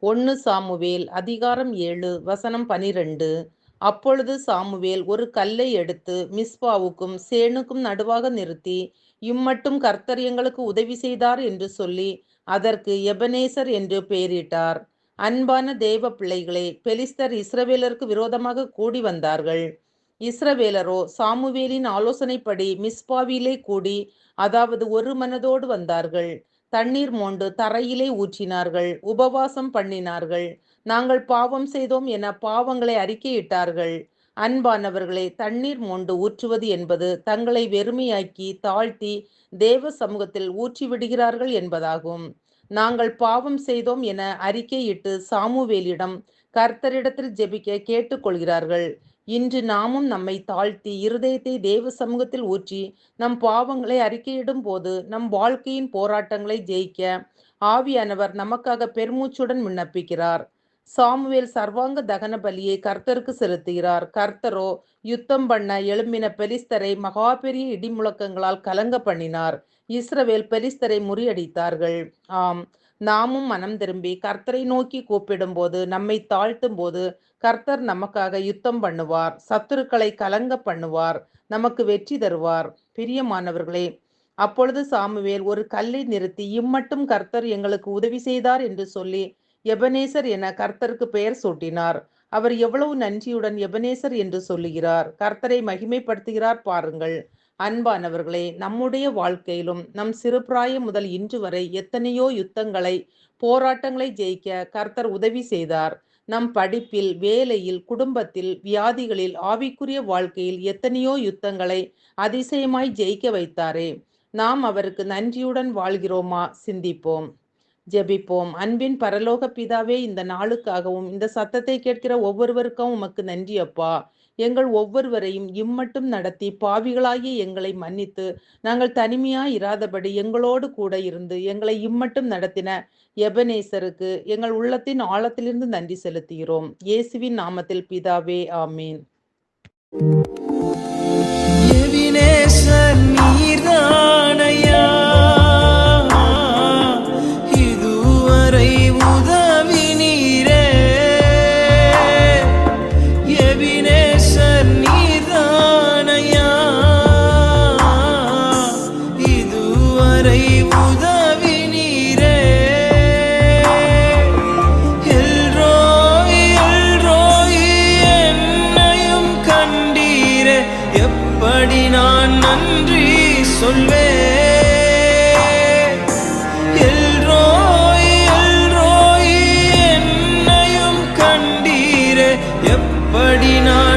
ஒன்று சாமுவேல் அதிகாரம் 7 வசனம் 12. அப்பொழுது சாமுவேல் ஒரு கல்லை எடுத்து மிஸ்பாவுக்கும் சேனுக்கும் நடுவாக நிறுத்தி, இம்மட்டும் கர்த்தர் எங்களுக்கு உதவி செய்தார் என்று சொல்லி அதற்கு எபனேசர் என்று பெயரிட்டார். அன்பான தேவ பிள்ளைகளே, பெலிஸ்தர் இஸ்ரவேலருக்கு விரோதமாக கூடி வந்தார்கள். இஸ்ரவேலரோ சாமுவேலின் ஆலோசனைப்படி மிஸ்பாவிலே கூடி, அதாவது ஒரு மனதோடு வந்தார்கள். தண்ணீர் மோண்டு தரையிலே ஊற்றினார்கள், உபவாசம் பண்ணினார்கள். நாங்கள் பாவம் செய்தோம் என பாவங்களை அறிக்கையிட்டார்கள். அன்பானவர்களே, தண்ணீர் மோண்டு ஊற்றுவது என்பது தங்களை வெறுமையாக்கி தாழ்த்தி தேவ சமூகத்தில் ஊற்றிவிடுகிறார்கள் என்பதாகும். நாங்கள் பாவம் செய்தோம் என அறிக்கையிட்டு சாமுவேலிடம் கர்த்தரிடத்தில் ஜெபிக்க கேட்டுக்கொள்கிறார்கள். இன்று நாமும் நம்மை தாழ்த்தி இருதயத்தை தேவ சமூகத்தில் ஊற்றி நம் பாவங்களை அறிக்கையிடும் போது நம் வாழ்க்கையின் போராட்டங்களை ஜெயிக்க ஆவியானவர் நமக்காக பெருமூச்சுடன் விண்ணப்பிக்கிறார். சாமுவேல் சர்வாங்க தகன பலியை கர்த்தருக்கு செலுத்துகிறார். கர்த்தரோ யுத்தம் பண்ண எழும்பின பெலிஸ்தரை மகா பெரிய இடிமுழக்கங்களால் கலங்க பண்ணினார். இஸ்ரவேல் பெலிஸ்தரை முறியடித்தார்கள். ஆம், நாமும் மனம் திரும்பி கர்த்தரை நோக்கி கூப்பிடும் போது, நம்மை தாழ்த்தும் போது கர்த்தர் நமக்காக யுத்தம் பண்ணுவார், சத்துருக்களை கலங்க பண்ணுவார், நமக்கு வெற்றி தருவார். பிரியமானவர்களே, அப்பொழுது சாமுவேல் ஒரு கல்லை நிறுத்தி, இம்மட்டும் கர்த்தர் எங்களுக்கு உதவி செய்தார் என்று சொல்லி எபனேசர் என கர்த்தருக்கு பெயர் சூட்டினார். அவர் எவ்வளவு நன்றியுடன் எபனேசர் என்று சொல்லுகிறார், கர்த்தரை மகிமைப்படுத்துகிறார் பாருங்கள். அன்பானவர்களே, நம்முடைய வாழ்க்கையிலும் நம் சிறுபிராயம் முதல் இன்று வரை எத்தனையோ யுத்தங்களை போராட்டங்களை ஜெயிக்க கர்த்தர் உதவி செய்தார். நம் படிப்பில், வேலையில், குடும்பத்தில், வியாதிகளில், ஆவிக்குரிய வாழ்க்கையில் எத்தனையோ யுத்தங்களை அதிசயமாய் ஜெயிக்க வைத்தாரே. நாம் அவருக்கு நன்றியுடன் வாழ்கிறோமா? சிந்திப்போம், ஜெபிப்போம். அன்பின் பரலோக பிதாவே, இந்த நாளுக்காகவும் இந்த சத்தத்தை கேட்கிற ஒவ்வொருவருக்கும் உமக்கு நன்றி அப்பா. எங்கள் ஒவ்வொருவரையும் இம்மட்டும் நடத்தி பாவிகளாகிய எங்களை மன்னித்து நாங்கள் தனிமையாய் இராதபடி எங்களோடு கூட இருந்து எங்களை இம்மட்டும் நடத்தின எபனேசருக்கு எங்கள் உள்ளத்தின் ஆழத்திலிருந்து நன்றி செலுத்துகிறோம். இயேசுவின் நாமத்தில் பிதாவே, ஆமீன். எப்படி நான் நன்றி சொல்வேன்? எல்ரோய் எல்ரோய் என்னையும் கண்டீரே, எப்படி நான்